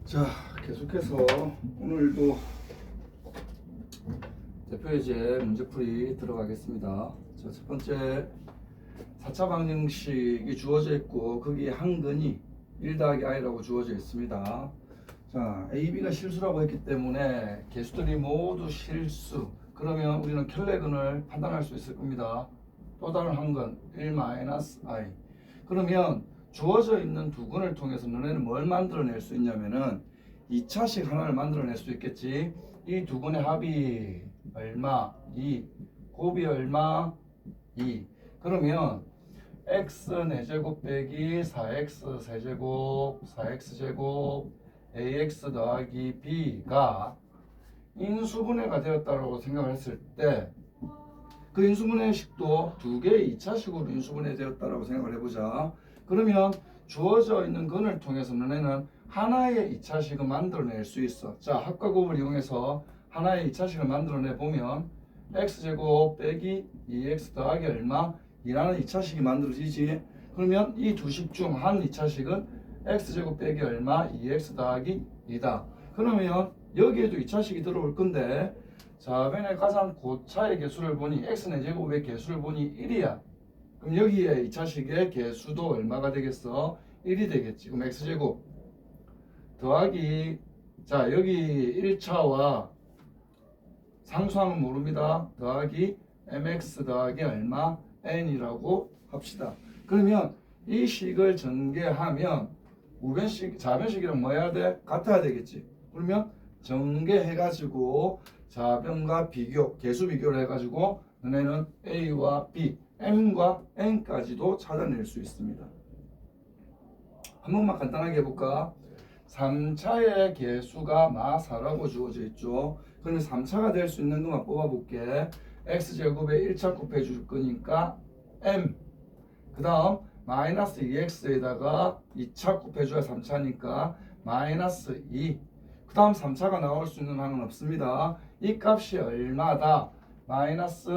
자, 계속해서 오늘도 대표예제 문제풀이 들어가겠습니다. 자, 첫 번째 4차 방정식이 주어져 있고 거기에 한근이 1 더하기 i라고 주어져 있습니다. 자, a, b가 실수라고 했기 때문에 개수들이 모두 실수. 그러면 우리는 켤레근을 판단할 수 있을 겁니다. 또 다른 한근 1-i. 그러면 주어져 있는 두 근을 통해서 너네는 뭘 만들어낼 수 있냐면은 2차식 하나를 만들어낼 수 있겠지. 이 두 근의 합이 얼마? 2. 곱이 얼마? 2. 그러면 x 4제곱 빼기 4x 세제곱 4x제곱 ax 더하기 b가 인수분해가 되었다고 생각을 했을 때 그 인수분해식도 두 개의 2차식으로 인수분해 되었다고 생각을 해보자. 그러면 주어져 있는 근을 통해서 너네는 하나의 2차식을 만들어낼 수 있어. 자, 합과 곱을 이용해서 하나의 2차식을 만들어내 보면 x제곱 빼기 2x 더하기 얼마? 2라는 2차식이 만들어지지. 그러면 이 두 식 중 한 2차식은 x제곱 빼기 얼마? 2x 더하기 2다. 그러면 여기에도 2차식이 들어올 건데 좌변의 가장 고차의 개수를 보니 x는 제곱의 개수를 보니 1이야. 그럼 여기에 2차식의 개수도 얼마가 되겠어? 1이 되겠지. 그럼 x제곱 더하기, 자 여기 1차와 상수항은 모릅니다. 더하기 mx 더하기 얼마? n이라고 합시다. 그러면 이 식을 전개하면 우변식, 좌변식이랑 뭐 해야 돼? 같아야 되겠지. 그러면 전개해가지고 좌변과 비교, 개수 비교를 해가지고 너네는 a와 b, m과 n까지도 찾아낼 수 있습니다. 한 번만 간단하게 해볼까? 3차의 개수가 마 4라고 주어져 있죠. 그러면 3차가 될 수 있는 것만 뽑아볼게. x제곱에 1차 곱해줄 거니까 m, 그 다음 마이너스 2x에다가 2차 곱해줘야 3차니까 마이너스 2. 그 다음 3차가 나올 수 있는 항은 없습니다. 이 값이 얼마다? 마이너스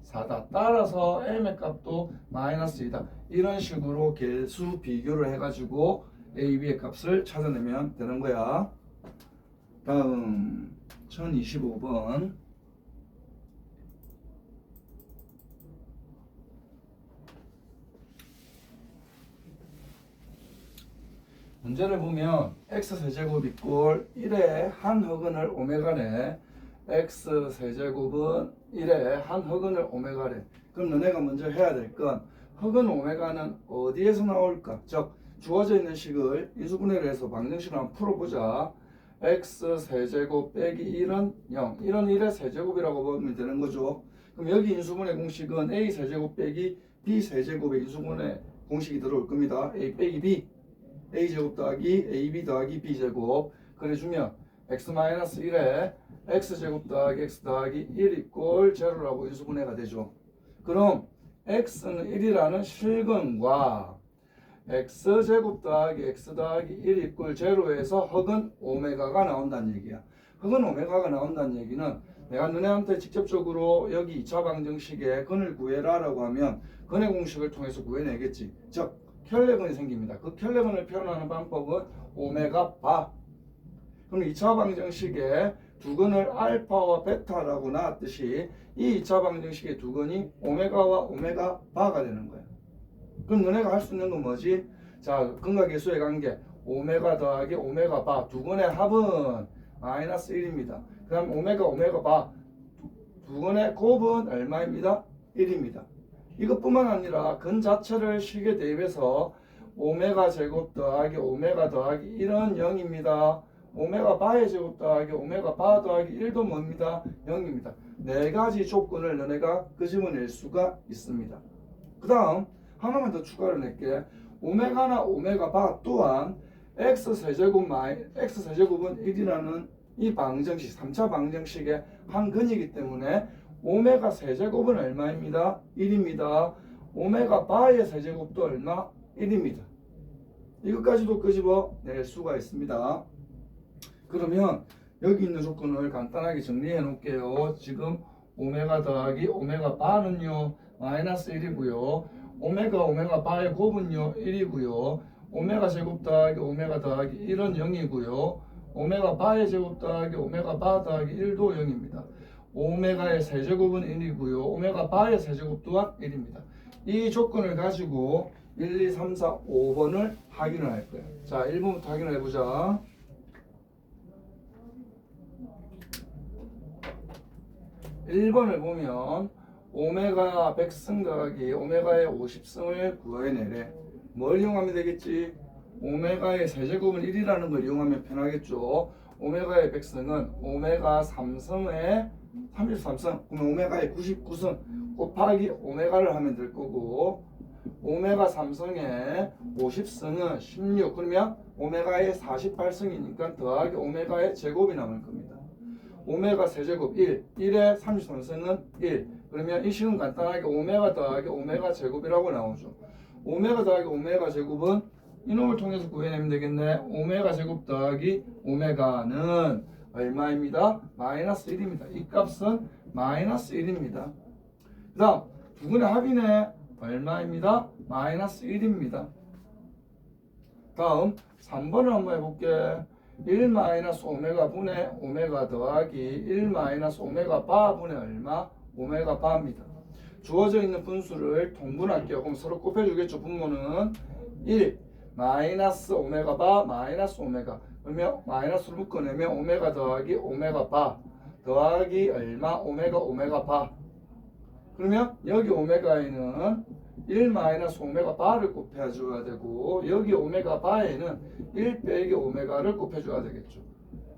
4다. 따라서 m의 값도 마이너스 2다. 이런 식으로 개수 비교를 해가지고 a, b의 값을 찾아내면 되는 거야. 다음 1025번. 문제를 보면 x세제곱 이꼴 1의 한 허근을 오메가래. x세제곱은 1의 한 허근을 오메가래. 그럼 너네가 먼저 해야 될 건 허근 오메가는 어디에서 나올까? 즉 주어져 있는 식을 인수분해를 해서 방정식을 한번 풀어보자. x세제곱 빼기 1은 0. 1은 1의 세제곱이라고 보면 되는 거죠. 그럼 여기 인수분해 공식은 a세제곱 빼기 b세제곱의 인수분해 공식이 들어올 겁니다. a 빼기 b, a제곱 더하기 ab 더하기 b제곱. 그래주면 x-1에 x제곱 더하기 x 더하기 1 이꼴 제로라고 인수분해가 되죠. 그럼 x는 1이라는 실근과 x제곱 더하기 x 더하기 1 이꼴 제로에서 허근 오메가가 나온다는 얘기야. 허근 오메가가 나온다는 얘기는 내가 너네한테 직접적으로 여기 2차 방정식에 근을 구해라 라고 하면 근의 공식을 통해서 구해내겠지. 즉 켤레근이 생깁니다. 그 켤레근을 표현하는 방법은 오메가 바. 그럼 2차 방정식에 두 근을 알파와 베타라고 나왔듯이 이 2차 방정식의 두 근이 오메가와 오메가 바가 되는 거야. 그럼 너네가 할 수 있는 건 뭐지? 자, 근과 개수의 관계 오메가 더하기 오메가 바 두 근의 합은 마이너스 1입니다. 그 다음 오메가 바 두 근의 곱은 얼마입니다? 1입니다. 이것뿐만 아니라 근 자체를 식에 대입해서 오메가 제곱 더하기 오메가 더하기 1은 0입니다. 오메가 바의 제곱 더하기 오메가 바 더하기 1도 뭡니다? 0입니다. 네 가지 조건을 너네가 끄집어낼 수가 있습니다. 그 다음 하나만 더 추가를 낼게. 오메가나 오메가 바 또한 x세제곱은 1이라는 이 방정식, 3차 방정식의 한 근이기 때문에 오메가 세제곱은 얼마입니다? 1입니다. 오메가 바의 세제곱도 얼마? 1입니다. 이것까지도 끄집어 낼 수가 있습니다. 그러면 여기 있는 조건을 간단하게 정리해 놓을게요. 지금 오메가 더하기 오메가 바는요 마이너스 1이고요. 오메가 바의 곱은요 1이고요. 오메가 제곱 더하기 오메가 더하기 1은 0이고요. 오메가 바의 제곱 더하기 오메가 바 더하기 1도 0입니다. 오메가의 세제곱은 1이고요. 오메가 바의 세제곱 또한 1입니다. 이 조건을 가지고 1, 2, 3, 4, 5번을 확인을 할 거예요. 자, 1번부터 확인을 해보자. 1번을 보면 오메가 100승 더하기 오메가의 50승을 구해내래. 뭘 이용하면 되겠지? 오메가의 세제곱은 1이라는 걸 이용하면 편하겠죠. 오메가의 100승은 오메가 3승의 33승, 그러면 오메가의 99승 곱하기 오메가를 하면 될 거고, 오메가 3승의 50승은 16, 그러면 오메가의 48승이니까 더하기 오메가의 제곱이 남을 겁니다. 오메가 세제곱 1, 1의 33승은 1, 그러면 이 식은 간단하게 오메가 더하기 오메가 제곱이라고 나오죠. 오메가 더하기 오메가 제곱은 이놈을 통해서 구해내면 되겠네. 오메가 제곱 더하기 오메가는 얼마입니다? 마이너스 1입니다. 이 값은 마이너스 1입니다. 그 다음 두 분의 합이네. 얼마입니다? 마이너스 1입니다. 다음 3번을 한번 해볼게. 1 마이너스 오메가 분의 오메가 더하기 1 마이너스 오메가 바 분의 얼마? 오메가 바입니다. 주어져 있는 분수를 통분할게요. 그럼 서로 곱해주겠죠. 분모는 1 마이너스 오메가 바 마이너스 오메가, 그러면 마이너스를 묶어내면 오메가 더하기 오메가 바 더하기 얼마? 오메가 오메가 바. 그러면 여기 오메가에는 1 마이너스 오메가 바를 곱해줘야 되고, 여기 오메가 바에는 1 빼기 오메가를 곱해줘야 되겠죠.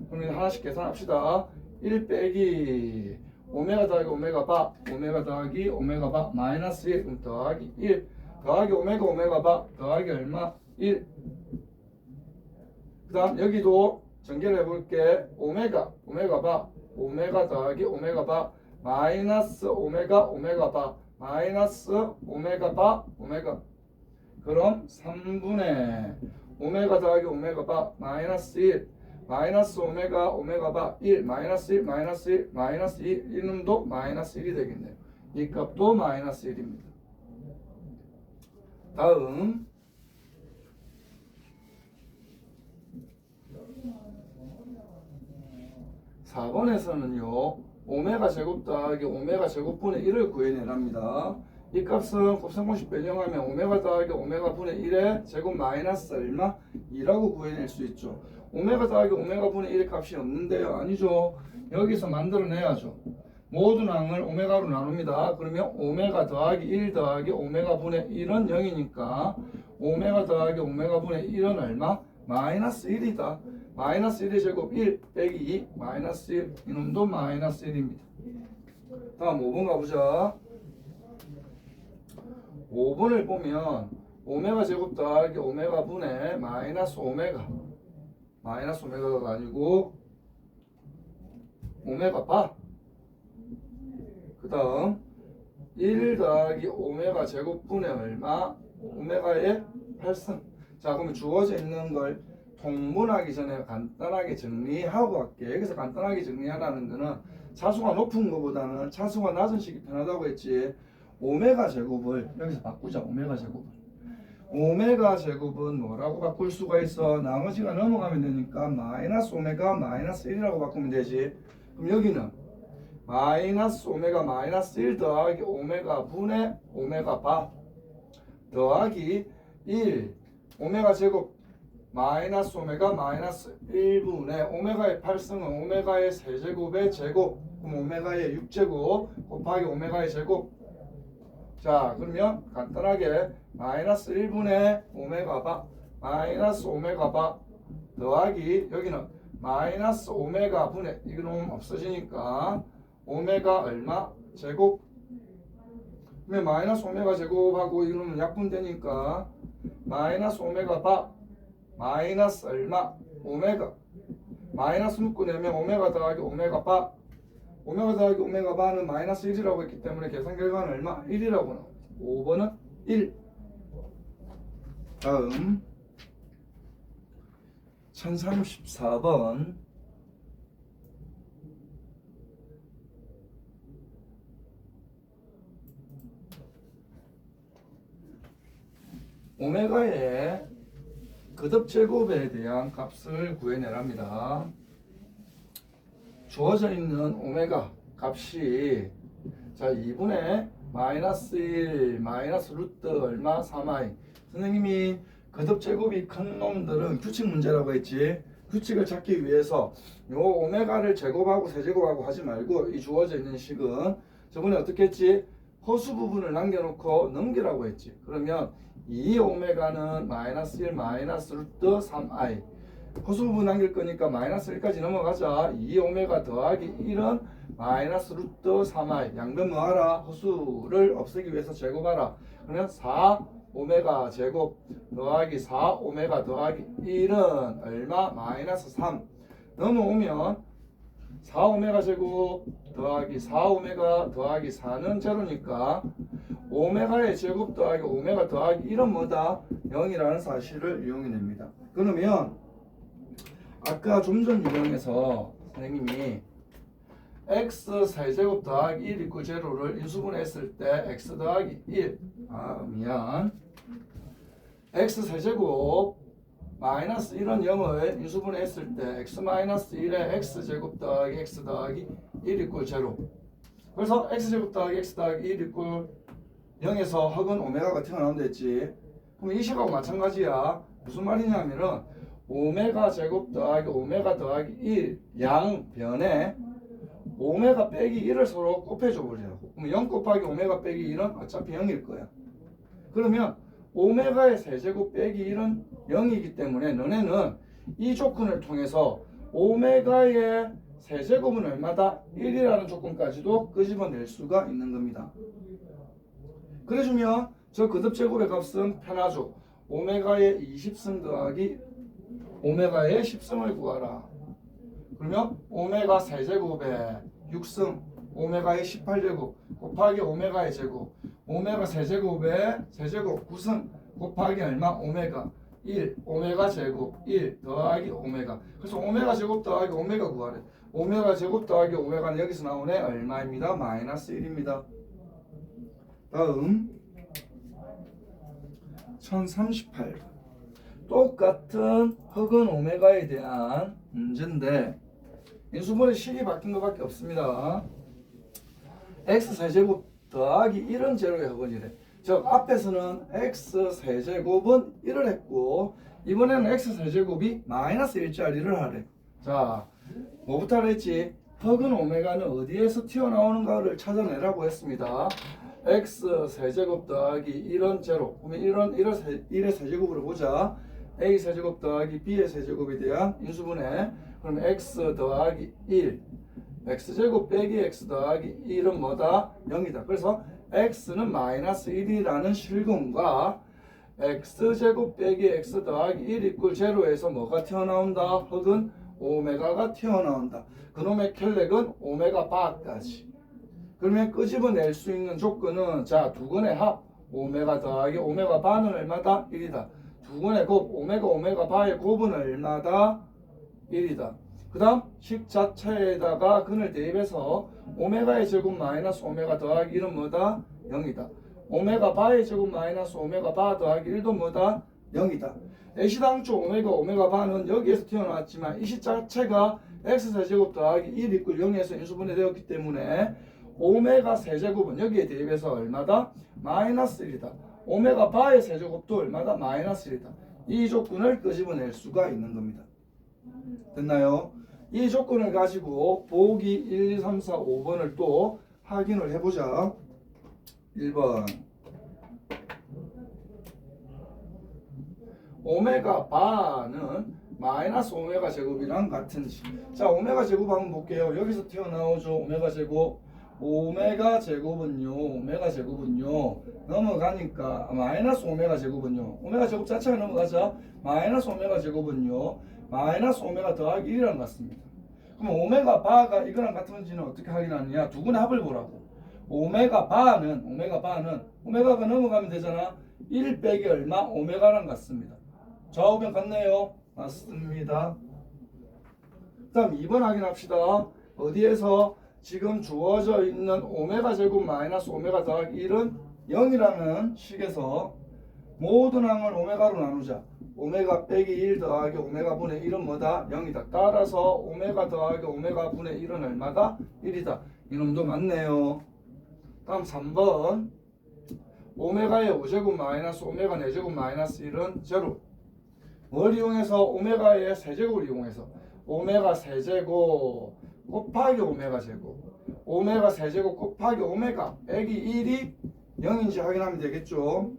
그러면 하나씩 계산합시다. 1 빼기 오메가 더하기 오메가 바, 오메가 더하기 오메가 바 마이너스 1, 그럼 더하기 1 더하기 오메가 오메가 바 더하기 얼마? 1. 그 다음 여기도 전개를 해볼게. 오메가 오메가 바 오메가 더하기 오메가 바 마이너스 오메가 오메가 바 마이너스 오메가 바 오메가, 그럼 3분의 오메가 더하기 오메가 바 마이너스 1 마이너스 오메가 오메가 바 1 마이너스 1 마이너스 1 마이너스 1, 이놈도 마이너스 1이 되겠네요. 이 값도 마이너스 1입니다. 다음 4번에서는요 오메가 제곱 더하기 오메가 제곱분의 1을 구해내랍니다. 이 값은 곱셈공식 변형하면 오메가 더하기 오메가 분의 1의 제곱 마이너스 얼마? 2라고 구해낼 수 있죠. 오메가 더하기 오메가 분의 1의 값이 없는데요. 아니죠. 여기서 만들어내야죠. 모든 항을 오메가로 나눕니다. 그러면 오메가 더하기 1 더하기 오메가 분의 1은 0이니까 오메가 더하기 오메가 분의 1은 얼마? 마이너스 1이다. 마이너스 1의 제곱 1 빼기 2 마이너스 1, 이놈도 마이너스 1입니다. 다음 5번 가보자. 5번을 보면 오메가 제곱 더하기 오메가 분의 마이너스 오메가, 마이너스 오메가가 아니고 오메가 바, 그 다음 1 더하기 오메가 제곱분의 얼마? 오메가의 8승. 자, 그러면 주어져 있는 걸 통분하기 전에 간단하게 정리하고 할게. 여기서 간단하게 정리하라는 거는 차수가 높은 것보다는 차수가 낮은 식이 편하다고 했지. 오메가 제곱을 여기서 바꾸자. 오메가 제곱을, 오메가 제곱은 뭐라고 바꿀 수가 있어? 나머지가 넘어가면 되니까 마이너스 오메가 마이너스 1이라고 바꾸면 되지. 그럼 여기는 마이너스 오메가 마이너스 1 더하기 오메가 분의 오메가 바 더하기 1 오메가 제곱 마이너스 오메가 마이너스 1분의 오메가의 8승은 오메가의 세제곱의 제곱, 그럼 오메가의 6제곱 곱하기 오메가의 제곱. 자, 그러면 간단하게 마이너스 1분의 오메가 바 마이너스 오메가 바 더하기 여기는 마이너스 오메가 분의, 이거는 없어지니까 오메가 얼마? 제곱. 그러면 마이너스 오메가 제곱하고 이거는 약분되니까 마이너스 오메가 바 마이너스 얼마? 오메가. 마이너스 묶어내면 오메가 더하기 오메가 바, 오메가 더하기 오메가 바는 마이너스 1이라고 했기 때문에 계산 결과는 얼마? 1이라고 나옵니다. 5번은 1. 다음 1034번 오메가의 그 거듭 제곱에 대한 값을 구해내랍니다. 주어져 있는 오메가 값이 자 2분의 마이너스 1 마이너스 루트 얼마 3i. 선생님이 거듭 제곱이 큰 놈들은 규칙 문제라고 했지. 규칙을 찾기 위해서 요 오메가를 제곱하고 세제곱하고 하지 말고 이 주어져 있는 식은 저번에 어떻게 했지? 허수 부분을 남겨놓고 넘기라고 했지. 그러면 2 오메가는 마이너스 1 마이너스 루트 3i. 허수 부분 남길 거니까 마이너스 1까지 넘어가자. 2 오메가 더하기 1은 마이너스 루트 3i. 양변 뭐하라? 허수를 없애기 위해서 제곱하라. 그러면 4 오메가 제곱 더하기 4 오메가 더하기 1은 얼마? 마이너스 3. 넘어오면 4 오메가 제곱 더하기 4 오메가 더하기 4는 제로니까 오메가의 제곱 더하기 오메가 더하기 1은 뭐다? 0이라는 사실을 이용해냅니다. 그러면 아까 좀 전 유형에서 선생님이 x 세제곱 더하기 1 이퀄 제로를 인수분해했을 때 x 더하기 1 x 세제곱 마이너스 1은 0을 인수분해했을 때 x 마이너스 1에 x제곱 더하기 x 더하기 1 이퀄 제로. 그래서 x제곱 더하기 x 더하기 1 이퀄 0에서 흑은 오메가가 튀어나온다 했지. 그럼 이 식하고 마찬가지야. 무슨 말이냐면은 오메가 제곱 더하기 오메가 더하기 1 양변에 오메가 빼기 1을 서로 곱해줘 보려고. 그럼 0 곱하기 오메가 빼기 1은 어차피 0일 거야. 그러면 오메가의 세제곱 빼기 1은 0이기 때문에 너네는 이 조건을 통해서 오메가의 세제곱은 얼마다? 1이라는 조건까지도 끄집어낼 수가 있는 겁니다. 그래주면 저 거듭 제곱의 값은 편하죠. 오메가의 20승 더하기 오메가의 10승을 구하라. 그러면 오메가 세제곱에 6승 오메가의 18제곱 곱하기 오메가의 제곱 오메가 세제곱에 세제곱 9승 곱하기 얼마? 오메가 1 오메가 제곱 1 더하기 오메가. 그래서 오메가 제곱 더하기 오메가 구하래. 오메가 제곱 더하기 오메가는 여기서 나오네. 얼마입니다? 마이너스 1입니다. 다음 1038. 똑같은 흑은 오메가에 대한 문제인데 인수분해 식이 바뀐 것밖에 없습니다. x 세제곱 더하기 1은 제로의 흑은이래. 즉 앞에서는 x 세제곱은 1을 했고 이번에는 x 세제곱이 마이너스 1짜리를 하래. 자 뭐부터 했지? 흑은 오메가는 어디에서 튀어나오는가를 찾아내라고 했습니다. x 세제곱 더하기 1은 제로. 그러면 1의 세제곱으로 보자. a 세제곱 더하기 b의 세제곱에 대한 인수분해. 그럼 x 더하기 1 x제곱 빼기 x 더하기 1은 뭐다? 0이다. 그래서 x는 마이너스 1이라는 실근과 x제곱 빼기 x 더하기 1 이퀄 제로에서 뭐가 튀어나온다? 흑은 오메가가 튀어나온다. 그놈의 켈렉은 오메가 바까지. 그러면 끄집어낼 수 있는 조건은 자 두근의 합 오메가 더하기 오메가 바는 얼마다? 1이다. 두근의 곱 오메가 바의 곱은 얼마다? 1이다. 그 다음 식 자체에다가 근을 대입해서 오메가의 제곱 마이너스 오메가 더하기 1은 뭐다? 0이다. 오메가 바의 제곱 마이너스 오메가 바 더하기 1도 뭐다? 0이다. 애시당초 오메가 바는 여기에서 튀어나왔지만 이 식 자체가 x 세제곱 더하기 1 이퀄 0에서 인수분해 되었기 때문에 오메가 세제곱은 여기에 대입해서 얼마다? 마이너스 1이다. 오메가 바의 세제곱도 얼마다? 마이너스 1이다. 이 조건을 끄집어낼 수가 있는 겁니다. 됐나요? 이 조건을 가지고 보기 1, 2, 3, 4, 5번을 또 확인을 해보자. 1번 오메가 바는 마이너스 오메가 제곱이랑 같은지. 자 오메가 제곱 한번 볼게요. 여기서 튀어나오죠. 오메가 제곱. 오메가 제곱은요 넘어가니까 마이너스 오메가 제곱은요 오메가 제곱 자체가 넘어가자. 마이너스 오메가 제곱은요 마이너스 오메가 더하기 1이랑 같습니다. 그럼 오메가 바가 이거랑 같은지는 어떻게 확인하느냐? 두근의 합을 보라고. 오메가 바는 오메가가 넘어가면 되잖아. 1 빼기 얼마? 오메가랑 같습니다. 좌우변 같네요. 맞습니다. 그 다음 2번 확인합시다. 어디에서 지금 주어져 있는 오메가 제곱 마이너스 오메가 더하기 1은 0이라는 식에서 모든 항을 오메가로 나누자. 오메가 빼기 1 더하기 오메가 분의 1은 뭐다? 0이다. 따라서 오메가 더하기 오메가 분의 1은 얼마다? 1이다. 이놈도 맞네요. 다음 3번. 오메가의 5제곱 마이너스 오메가 4제곱 마이너스 1은 제로. 뭘 이용해서? 오메가의 세제곱을 이용해서 오메가 세제곱 곱하기 오메가 제곱, 오메가 세제곱 곱하기 오메가 빼기 1이 0인지 확인하면 되겠죠.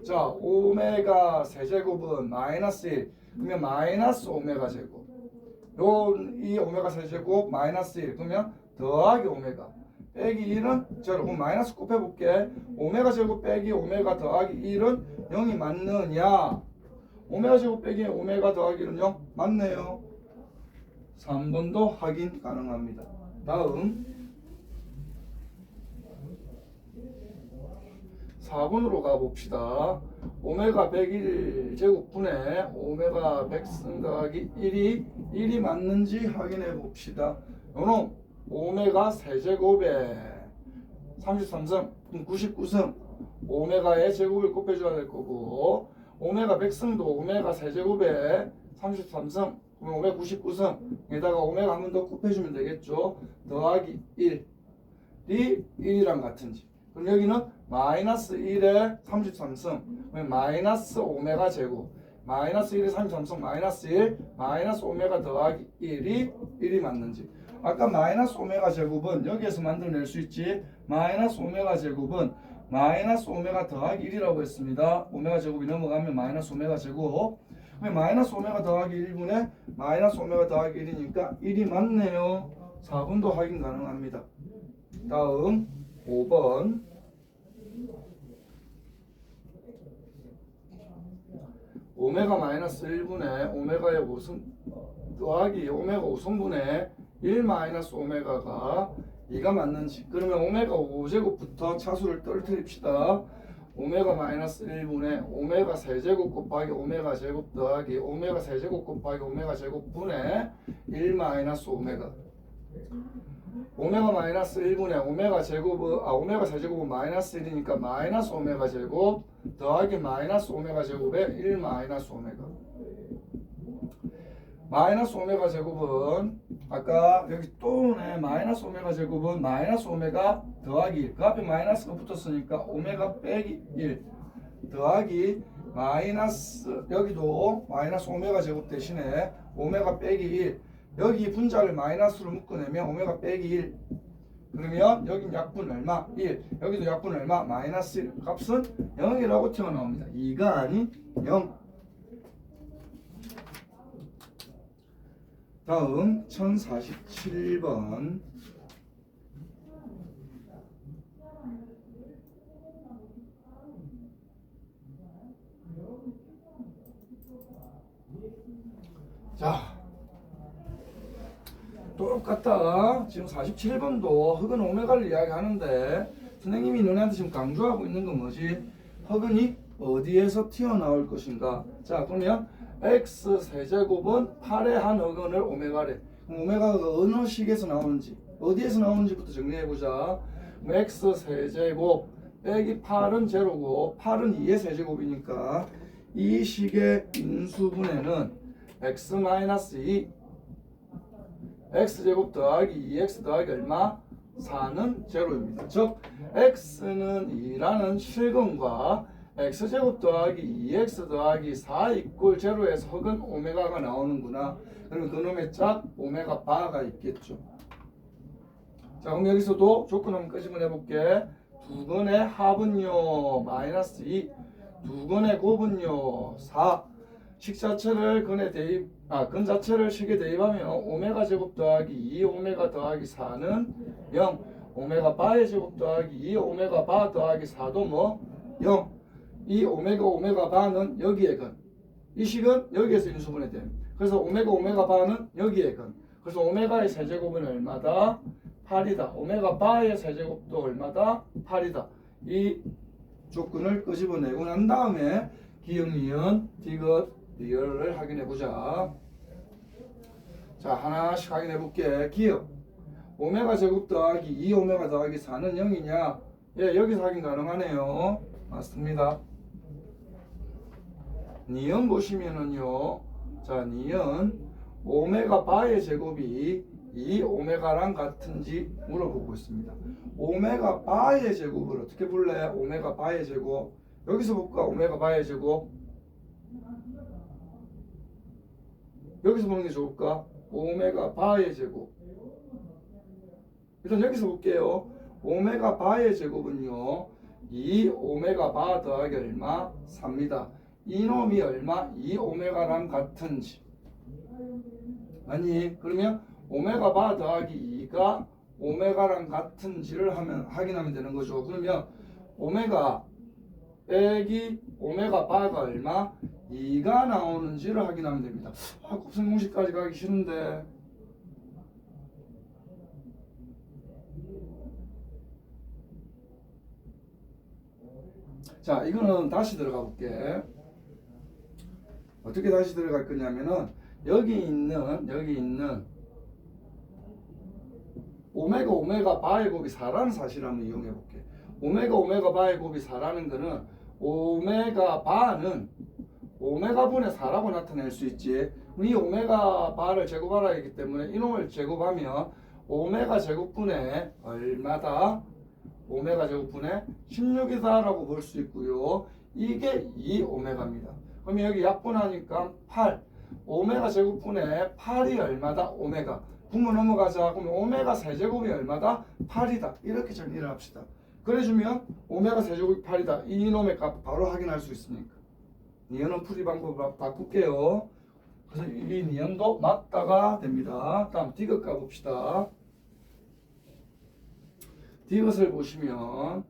자, 오메가 세제곱은 마이너스 1, 그러면 마이너스 오메가 제곱, 이 오메가 세제곱 마이너스 1, 그러면 더하기 오메가 빼기 1은 제로. 그럼 마이너스 곱해볼게. 오메가 제곱 빼기 오메가 더하기 1은 0이 맞느냐? 오메가 제곱 빼기 오메가 더하기 1은 0 맞네요. 3번도 확인 가능합니다. 다음 4번으로 가봅시다. 오메가 101 제곱분의 오메가 100승 더하기 1이 맞는지 확인해 봅시다. 요놈 오메가 세제곱에 33승 99승 오메가의 제곱을 곱해줘야 될 거고, 오메가 100승도 오메가 세제곱에 33승 그러면 오메가 99승에다가 오메가 한 번 더 곱해주면 되겠죠. 더하기 1이 1이랑 같은지. 그럼 여기는 마이너스 1에 33승 그러면 마이너스 오메가 제곱, 마이너스 1에 33승 마이너스 1 마이너스 오메가 더하기 1이 맞는지. 아까 마이너스 오메가 제곱은 여기에서 만들어낼 수 있지. 마이너스 오메가 제곱은 마이너스 오메가 더하기 1이라고 했습니다. 오메가 제곱이 넘어가면 마이너스 오메가 제곱. 그럼 마이너스 오메가 더하기 1분의 마이너스 오메가 더하기 1이니까 1이 맞네요. 4번도 확인 가능합니다. 다음 5번. 오메가 마이너스 1분의 오메가의 5승 더하기 오메가 5승분의 1 마이너스 오메가가 2가 맞는지. 그러면 오메가 5제곱부터 차수를 떨어뜨립시다. 오메가 마이너스 1분의 오메가 세제곱 곱하기 오메가 제곱 더하기 오메가 세제곱 곱하기 오메가 제곱 분의 1 마이너스 오메가. 오메가 마이너스 1분의 오메가 제곱은 오메가 세제곱은 마이너스 1이니까 마이너스 오메가 제곱 더하기 마이너스 오메가 제곱의 1 마이너스 오메가. 마이너스 오메가 제곱은 아까 여기 또 오네. 마이너스 오메가 제곱은 마이너스 오메가 더하기 1. 그 앞에 마이너스가 붙었으니까 오메가 빼기 1 더하기 마이너스, 여기도 마이너스 오메가 제곱 대신에 오메가 빼기 1. 여기 분자를 마이너스로 묶어내면 오메가 빼기 1. 그러면 여긴 약분 얼마? 1. 여기도 약분 얼마? 마이너스 1. 값은 0이라고 튀어나옵니다. 2가 아닌 0. 다음 1047번. 자, 똑같다. 지금 47번도 흑은 오메가를 이야기하는데 선생님이 너네한테 지금 강조하고 있는 건 뭐지? 흑은이 어디에서 튀어나올 것인가? 자, 그러면 x 세제곱은 8의 한 흑은을 오메가래. 그럼 오메가가 어느 식에서 나오는지, 어디에서 나오는지부터 정리해보자. x 세제곱 빼기 8은 제로고 8은 2의 세제곱이니까 이 식의 인수분해는 x-2 x제곱 더하기 2x 더하기 얼마? 4는 제로입니다. 즉 x는 2라는 실근과 x제곱 더하기 2x 더하기 4 이꼴 제로에서 흑은 오메가가 나오는구나. 그러면 그놈의 짝 오메가 바가 있겠죠. 자, 그럼 여기서도 조건 한번 끄집어내 볼게. 두 근의 합은요 마이너스 2, 두 근의 곱은요 4. 식 자체를 근 자체를 식에 대입하면 오메가 제곱 더하기 2 오메가 더하기 4는 0. 오메가 바의 제곱 더하기 2 오메가 바 더하기 4도 뭐 0. 이 오메가 바는 여기에 근. 이 식은 여기에서 인수분해됨. 그래서 오메가 바는 여기에 근. 그래서 오메가의 세제곱은 얼마다? 8이다. 오메가 바의 세제곱도 얼마다? 8이다. 이 조건을 끄집어내고 난 다음에 기역, 니은, 디귿, 리얼을 확인해 보자. 자, 하나씩 확인해 볼게. 기역. 오메가 제곱 더하기 2 오메가 더하기 4는 0이냐? 예, 여기서 확인 가능하네요. 맞습니다. 니은 보시면은요. 자, 니은 오메가 바의 제곱이 이 오메가랑 같은지 물어보고 있습니다. 오메가 바의 제곱을 어떻게 볼래? 오메가 바의 제곱. 여기서 볼까? 오메가 바의 제곱. 여기서 보는 게 좋을까? 오메가 바의 제곱. 일단 여기서 볼게요. 오메가 바의 제곱은요. 이 오메가 바 더하기 얼마? 4입니다. 이놈이 얼마? 이 오메가랑 같은지. 아니, 그러면 오메가 바 더하기 2가 오메가랑 같은지를 확인하면 되는 거죠. 그러면 오메가 빼기 오메가 바가 얼마? 2가 나오는지를 확인하면 됩니다. 곱셈 공식까지 가기 싫은데. 자, 이거는 다시 들어가 볼게. 어떻게 다시 들어갈 거냐면은 여기 있는 오메가 바의 곱이 4라는 사실을 한번 이용해 볼게. 오메가 바의 곱이 4라는 거는 오메가 바는 오메가 분의 4라고 나타낼 수 있지. 이 오메가 바를 제곱하라 했기 때문에 이놈을 제곱하면 오메가 제곱분의 얼마다? 오메가 제곱분의 16이다 라고 볼 수 있고요. 이게 2오메가입니다. 그럼 여기 약분하니까 8. 오메가 제곱분의 8이 얼마다? 오메가. 분모 넘어가자. 그럼 오메가 세제곱이 얼마다? 8이다. 이렇게 정리를 합시다. 그래주면 오메가 세제곱이 8이다. 이놈의 값 바로 확인할 수 있으니까. 니은은 풀이 방법 바꿀게요. 그래서 이 니은도 맞다가 됩니다. 다음 디귿 가봅시다. 디귿을 보시면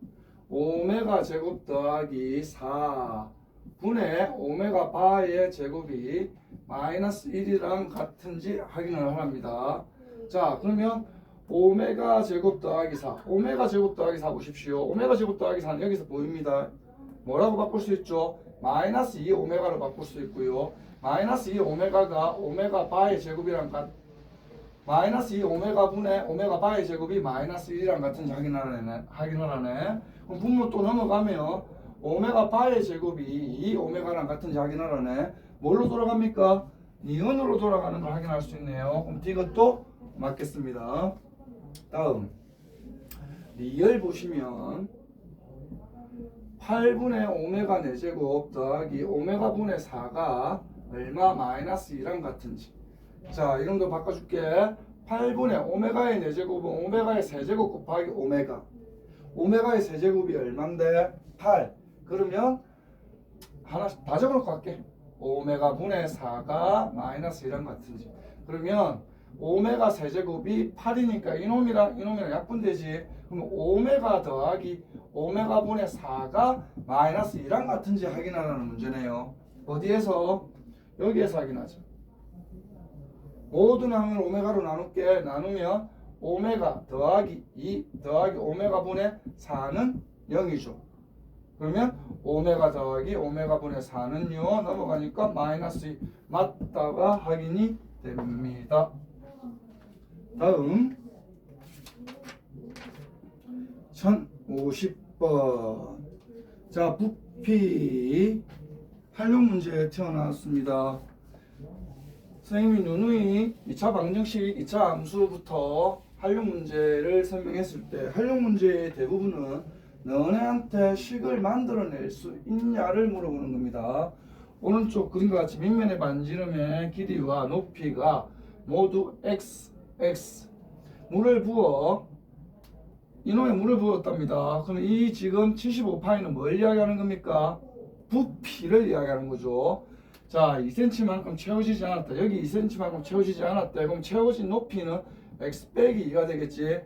오메가 제곱 더하기 4 분의 오메가 바의 제곱이 마이너스 1이랑 같은지 확인을 합니다. 자, 그러면 오메가 제곱 더하기 4 오메가 제곱 더하기 4 보십시오. 오메가 제곱 더하기 4는 여기서 보입니다. 뭐라고 바꿀 수 있죠? 마이너스 2 오메가로 바꿀 수 있고요. 마이너스 2 오메가가 오메가 바의 제곱이랑 마이너스 2 오메가 분의 오메가 바의 제곱이 마이너스 1이랑 같은지 확인하라네. 그럼 분모 또 넘어가면 오메가 바의 제곱이 2 오메가랑 같은지 확인하라네. 뭘로 돌아갑니까? 니은으로 돌아가는 걸 확인할 수 있네요. 그럼 이것도 맞겠습니다. 다음 리을 보시면 8분의 오메가 4제곱 더하기 오메가 분의 4가 얼마? 마이너스 2랑 같은지. 자, 이름도 바꿔줄게. 8분의 오메가의 4제곱은 오메가의 세제곱 곱하기 오메가. 오메가의 세제곱이 얼만데? 8. 그러면 하나씩 다 적어놓고 갈게. 오메가 분의 4가 마이너스 1랑 같은지. 그러면 오메가 세제곱이 8이니까 이놈이랑 약분되지. 그럼 오메가 더하기 오메가 분의 4가 마이너스 1랑 같은지 확인하라는 문제네요. 어디에서? 여기에서 확인하죠. 모든 항을 오메가로 나눌게. 나누면 오메가 더하기 2 더하기 오메가 분의 4는 0이죠. 그러면 오메가 더하기 오메가 분의 4는요 넘어가니까 마이너스 2 맞다가 확인이 됩니다. 다음 1050번. 자, 부피 활용 문제 튀어나왔습니다. 선생님이 누누이 2차 방정식, 2차 함수부터 활용 문제를 설명했을 때 활용 문제의 대부분은 너네한테 식을 만들어낼 수 있냐를 물어보는 겁니다. 오른쪽 그림과 같이 밑면의 반지름의 길이와 높이가 모두 x. 물을 부어 이놈에 물을 부었답니다. 그럼 이 지금 75파이는 뭘 이야기하는 겁니까? 부피를 이야기하는 거죠. 자, 2cm만큼 채워지지 않았다. 여기 2cm만큼 채워지지 않았다. 그럼 채워진 높이는 x 빼기 2가 되겠지.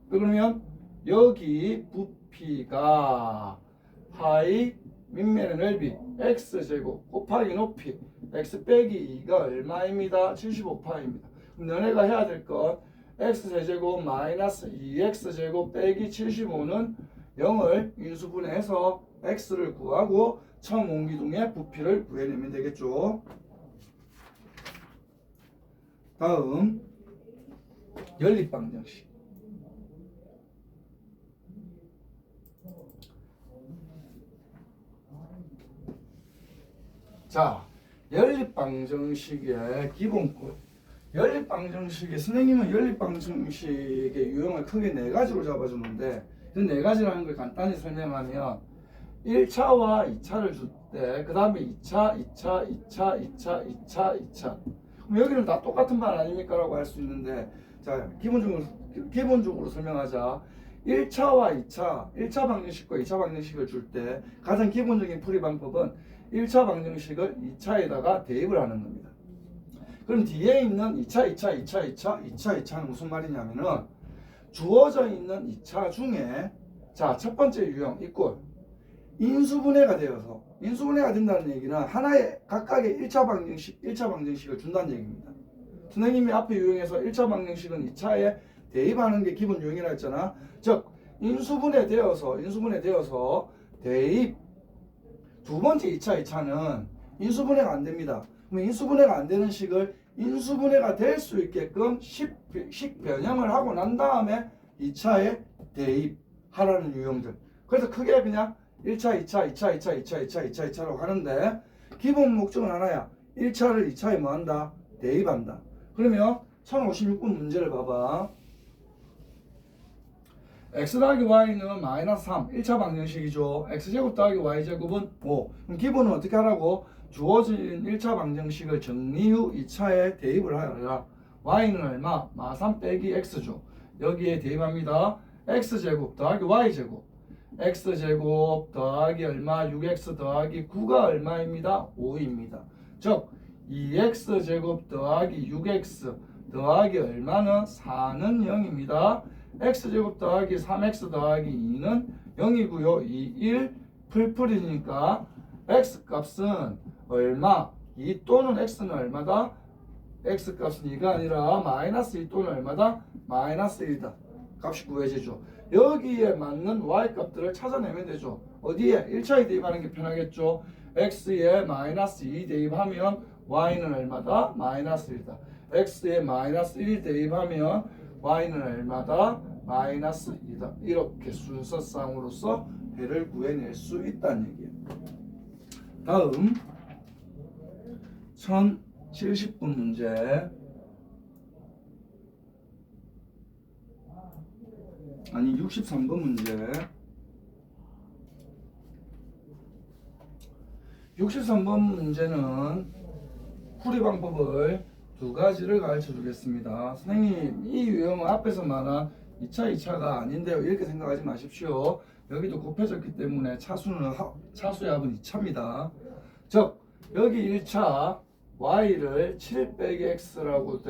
그러면 여기 부피가 파이 밑면의 넓이 x제곱 곱하기 높이 x 빼기 2가 얼마입니다? 75파입니다. 그럼 너네가 해야 될 건 x세제곱 마이너스 2x제곱 빼기 75는 0을 인수분해해서 x를 구하고 청온기둥의 부피를 구해내면 되겠죠. 다음 연립방정식. 자, 연립방정식의 기본급. 연립방정식의 선생님은 연립방정식의 유형을 크게 네 가지로 잡아주는데 그 네 가지라는 걸 간단히 설명하면 1차와 2차를 줄 때 그 다음에 2차, 2차, 2차, 2차, 2차, 2차. 그럼 여기는 다 똑같은 말 아닙니까? 라고 할 수 있는데 자, 기본적으로 설명하자. 1차와 2차, 1차 방정식과 2차 방정식을 줄 때 가장 기본적인 풀이 방법은 1차 방정식을 2차에다가 대입을 하는 겁니다. 그럼 뒤에 있는 2차, 2차, 2차, 2차, 2차, 2차는 무슨 말이냐면은 주어져 있는 2차 중에 자, 첫 번째 유형 이꼴 인수분해가 되어서 인수분해가 된다는 얘기는 하나의 각각의 1차 방정식을 준다는 얘기입니다. 선생님이 앞에 유형에서 1차 방정식은 2차에 대입하는 게 기본 유형이라 했잖아. 즉 인수분해 되어서 대입 두 번째 2차는 인수분해가 안 됩니다. 그럼 인수분해가 안 되는 식을 인수분해가 될 수 있게끔 식 변형을 하고 난 다음에 2차에 대입하라는 유형들. 그래서 크게 그냥 1차, 2차, 2차, 2차, 2차, 2차, 2차, 2차라고 하는데 기본 목적은 하나야. 1차를 2차에 뭐 한다? 대입한다. 그러면 1056번 문제를 봐봐. x 더하기 y는 마이너스 3, 1차 방정식이죠. x제곱 더하기 y제곱은 5. 그럼 기본은 어떻게 하라고? 주어진 1차 방정식을 정리 후 2차에 대입을 하여라. y는 얼마? 마3 빼기 x죠. 여기에 대입합니다. x제곱 더하기 y제곱. x제곱 더하기 얼마? 6x 더하기 9가 얼마입니다? 5입니다. 즉 2x제곱 더하기 6x 더하기 얼마는? 4는 0입니다. x제곱 더하기 3x 더하기 2는 0이고요. 2, 1 풀풀이니까 x값은 얼마? 2 또는 x는 얼마다? x값은 2가 아니라 마이너스 2 또는 얼마다? 마이너스 1이다. 값이 구해지죠. 여기에 맞는 y값들을 찾아내면 되죠. 어디에? 1차에 대입하는 게 편하겠죠. x에 마이너스 2 대입하면 y는 얼마다? 마이너스 1이다. x에 마이너스 1 대입하면 y는 얼마다? 마이너스 2다. 이렇게 순서상으로서 배를 구해낼 수 있다는 얘기예요. 다음 1070분 문제. 아니 63번 문제. 63번 문제는 풀이 방법을 두 가지를 가르쳐 주겠습니다. 선생님 이 유형은 앞에서 말한 2차가 아닌데요. 이렇게 생각하지 마십시오. 여기도 곱해졌기 때문에 차수의 합은 2차입니다. 즉 여기 1차 y를 7 빼기 x라고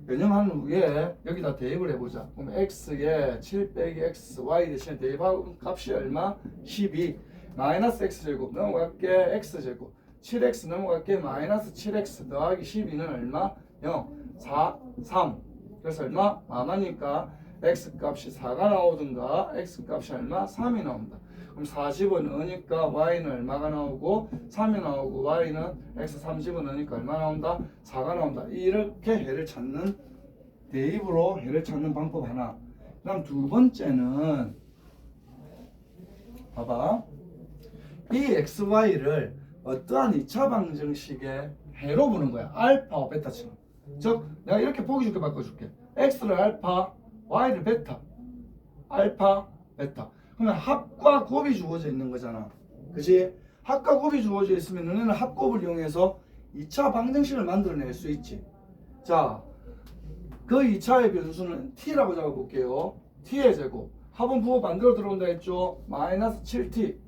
변형한 후에 여기다 대입을 해보자. 그럼 x에 7 빼기 x y 대신에 대입하면 값이 얼마? 12 마이너스 x제곱 넘어갈게 x제곱 7x 넘어갈게 마이너스 7x 더하기 12는 얼마? 0 4 3 그래서 얼마? 마마니까 x값이 4가 나오든가 x값이 얼마? 3이 나온다. 그럼 4 집어넣으니까 y는 얼마가 나오고 3이 나오고 y는 x 3 집어넣으니까 얼마 나온다? 4가 나온다. 이렇게 해를 찾는 대입으로 해를 찾는 방법 하나. 그다음 두 번째는 봐봐. 이 xy를 어떠한 2차 방정식의 해로 보는 거야. 알파와 베타처럼. 즉 내가 이렇게 보기 좋게 바꿔줄게. x를 알파, y를 베타. 알파, 베타. 그러면 합과 곱이 주어져 있는 거잖아. 그치? 합과 곱이 주어져 있으면 너네는 합곱을 이용해서 2차 방정식을 만들어낼 수 있지. 자, 그 2차의 변수는 t라고 잡아볼게요. t의 제곱. 합은 부호 반대로 들어온다 했죠. 마이너스 7t.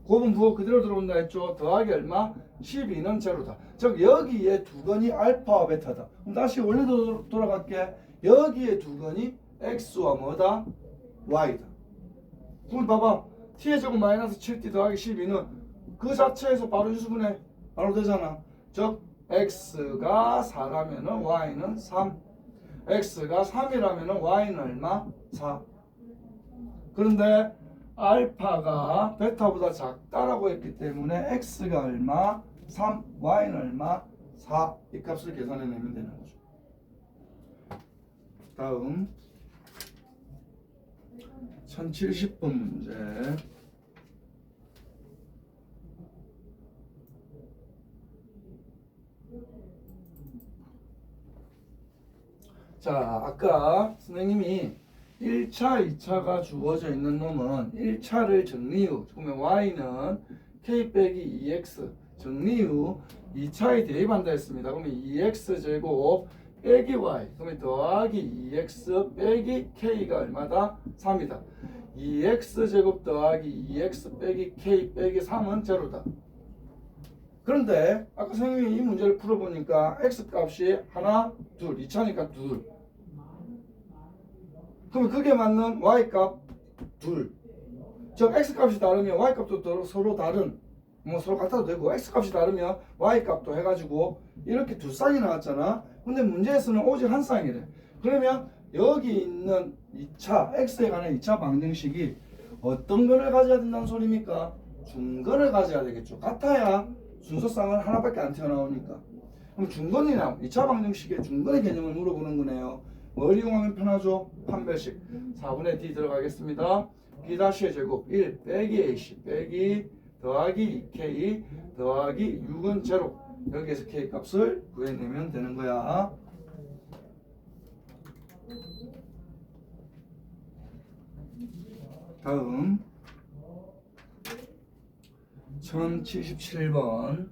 곱은 부호 그대로 들어온다 했죠. 더하기 얼마? 12는 제로다. 즉 여기에 두 건이 알파와 베타다. 그럼 다시 원래로 돌아갈게. 여기에 두 건이 x와 뭐다? y다. 그럼 봐봐. t의 제곱 마이너스 7t 더하기 12는 그 자체에서 바로 인수분해 바로 되잖아. 즉 x가 4라면은 y는 3. x가 3이라면은 y는 얼마? 4. 그런데 알파가 베타보다 작다라고 했기 때문에 x가 얼마? 3, y는 얼마? 4. 이 값을 계산해내면 되는 거죠. 다음 1070번 문제. 자, 아까 선생님이 1차, 2차가 주어져 있는 놈은 1차를 정리 후, 그러면 y는 k 빼기 2x 정리 후 2차에 대입한다 했습니다. 그러면 2x 제곱 빼기 y, 그러면 더하기 2x 빼기 k가 얼마다? 3이다. 2x 제곱 더하기 2x 빼기 k 빼기 3은 제로다. 그런데 아까 선생님이 이 문제를 풀어보니까 x 값이 하나, 둘, 2차니까 둘. 그러면 그게 맞는 y 값 둘. 즉 x 값이 다르면 y 값도 서로 다른, 뭐 서로 같아도 되고 x 값이 다르면 y 값도 해가지고 이렇게 두 쌍이 나왔잖아. 근데 문제에서는 오직 한 쌍이래. 그러면 여기 있는 2차 x에 관한 2차 방정식이 어떤 거를 가져야 된다는 소리입니까? 중건을 가져야 되겠죠. 같아야 순서쌍은 하나밖에 안 튀어나오니까. 그럼 중건이나 2차 방정식의 중건의 개념을 물어보는 거네요. 뭘 이용하면 편하죠? 판별식. 4분의 d 들어가겠습니다. b-의 제곱 1 빼기 ac 빼기 더하기 2k 더하기 6은 제로. 여기에서 k 값을 구해내면 되는 거야. 다음 1077번.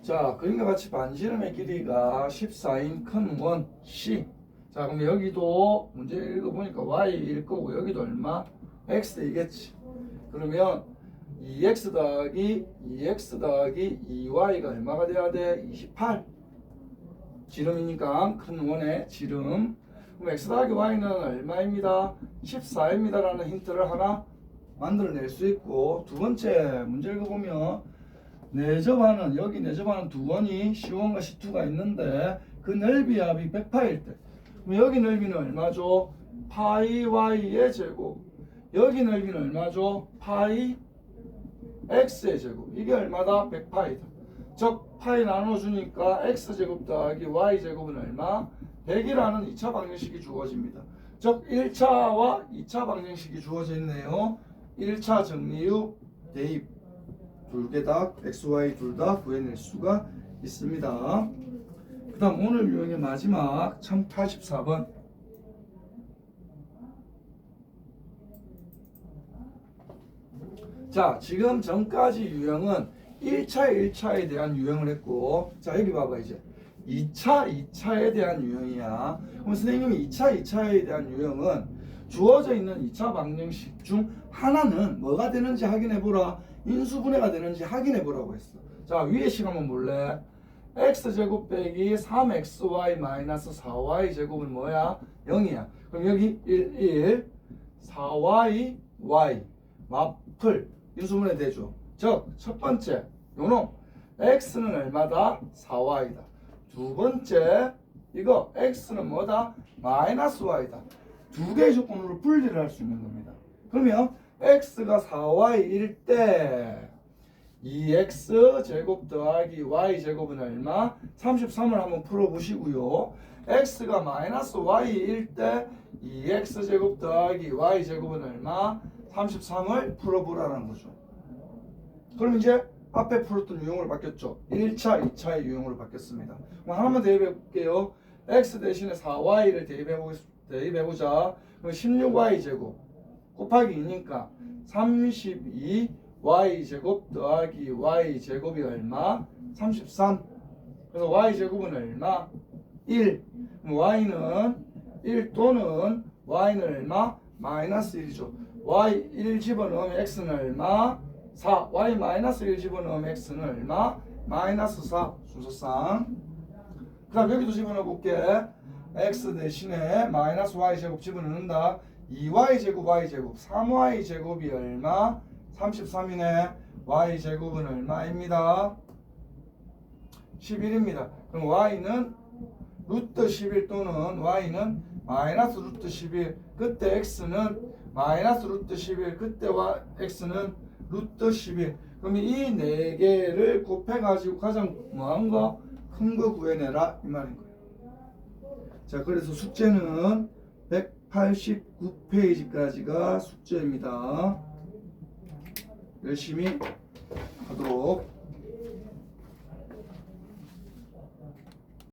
자, 그림과 같이 반지름의 길이가 14인 큰 원 C. 자, 그럼 여기도 문제 읽어보니까 Y일 거고 여기도 얼마? X 되겠지. 그러면 2X 더하기 2X 더하기 2Y가 얼마가 돼야 돼? 28. 지름이니까 큰 원의 지름. 그럼 X 더하기 Y는 얼마입니다? 14입니다 라는 힌트를 하나 만들어낼 수 있고, 두 번째 문제 읽어보면 내접하는, 여기 내접하는 두 원이 C1과 C2가 있는데 그 넓이 합이 100파일 때, 그럼 여기 넓이는 얼마죠? 파이 y의 제곱. 여기 넓이는 얼마죠? 파이 x의 제곱. 이게 얼마다? 100파이다. 즉 파이 나눠주니까 x제곱 더하기 y제곱은 얼마? 100이라는 2차 방정식이 주어집니다. 즉 1차와 2차 방정식이 주어져 있네요. 1차 정리 후 대입. 두 개 다 xy 둘 다 구해낼 수가 있습니다. 그 다음 오늘 유형의 마지막 1084번. 자, 지금 전까지 유형은 1차에 대한 유형을 했고, 자 여기 봐봐. 이제 2차에 대한 유형이야. 그럼 선생님이 2차에 대한 유형은 주어져 있는 2차 방정식 중 하나는 뭐가 되는지 확인해보라, 인수분해가 되는지 확인해보라고 했어. 자, 위에 식 한번 볼래? x제곱 빼기 3xy 마이너스 4y 제곱은 뭐야? 0이야. 그럼 여기 1, 4y, y 마플 인수분해 되죠. 즉, 첫 번째 요놈 x는 얼마다? 4y다. 두 번째 이거 x는 뭐다? 마이너스 y다. 두 개의 조건으로 분리를 할 수 있는 겁니다. 그러면 x가 4y일 때 2x 제곱 더하기 y 제곱은 얼마? 33을 한번 풀어보시고요. x가 마이너스 y일 때 2x 제곱 더하기 y 제곱은 얼마? 33을 풀어보라는 거죠. 그럼 이제 앞에 풀었던 유형으로 바뀌었죠. 1차, 2차의 유형으로 바뀌었습니다. 그럼 하나만 대입해 볼게요. x 대신에 4y를 대입해보자. 그럼 16y 제곱 곱하기 2니까 32y 제곱 더하기 y 제곱이 얼마? 33. 그래서 y 제곱은 얼마? 1. 그럼 y는 1 또는 y는 얼마? 마이너스 1이죠. y 1 집어넣으면 x는 얼마? 4. y 마이너스 1 집어넣으면 x는 얼마? 마이너스 4. 순서상. 그 다음 여기도 집어넣어 볼게. x 대신에 마이너스 y 제곱 집어넣는다. 2y 제곱 y 제곱 3y 제곱이 얼마? 33이네. y 제곱은 얼마입니다? 11입니다. 그럼 y는 루트 11 또는 y는 마이너스 루트 11. 그때 x는 마이너스 루트 11. 그때 x는 루트 11. 그럼 이 네 개를 곱해가지고 가장 뭐한 거? 큰 거 구해내라 이 말인 거예요. 자, 그래서 숙제는 189페이지까지가 숙제입니다. 열심히 하도록